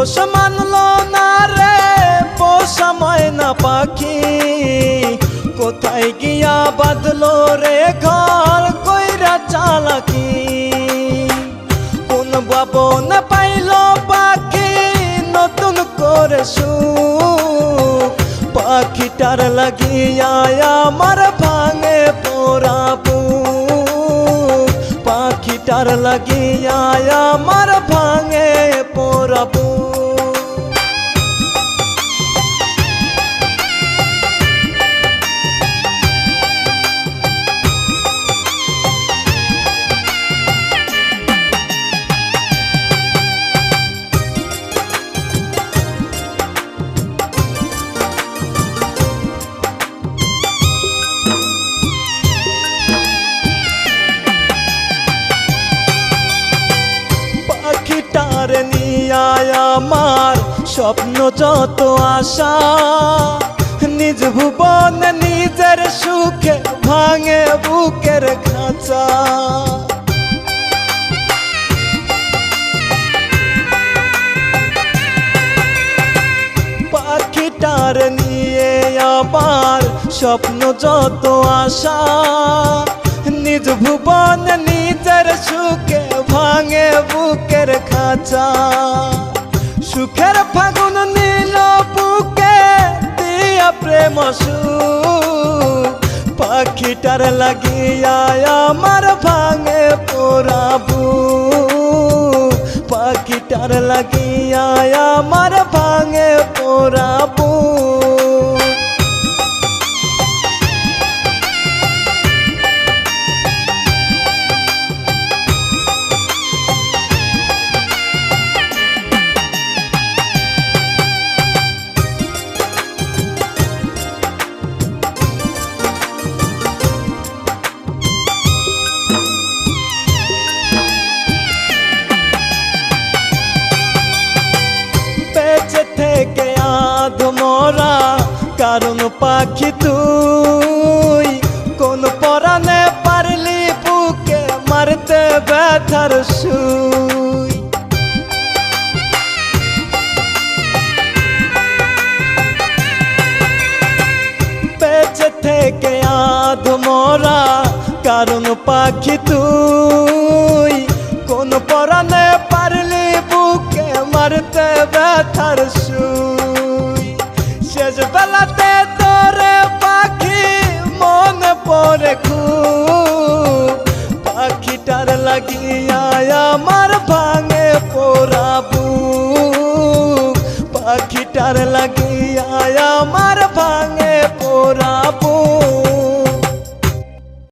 দোষ মানলো না রে পোষা ময়না পাখি, কোথায় গিয়া বাঁধলো রে ঘর কইরা চালাকি। কোন বাবন পাইলো পাখি নতুন করে সুখ, পাখিটার লাগিয়া আমার ভাঙে পোড়া বুক, পাখিটার লাগিয়া আমার ভাঙে পোড়া বুক। পাখিটার নিয়া আমার স্বপ্ন যত আশা, নিজ ভুবন নিজের সুখে ভাঙে বুকের খাঁচা। পাখিটার নিয়ে আমার স্বপ্ন যত আশা, নিজ ভুবন নিজের সুখে ভাঙে বুকের খাঁচা। সুখের ফাগুন নীল বুকে দিয়া প্রেম সুখ, পাখিটার লাগিয়া আমার ভাঙে পোড়া বুক, পাখিটার লাগিয়া আমার ভাঙে পোড়া বুক। বেঁচে থেকে আধমরা কারণ পাখি তুই, কোন পরাণে পারলি বুকে মারতে ব্যথার সুই। বেঁচে থেকে আধমরা কারণ পাখি তুই, কোন পরাণে পারলি বুকে মারতে ব্যথার সুই। শেষ বেলাতে তোরে পাখি মনে পড়ে খুব, পাখিটার লাগিয়া আমার ভাঙে পোড়া বুক, পাখিটার লাগিয়া আমার ভাঙে পোড়া বুক।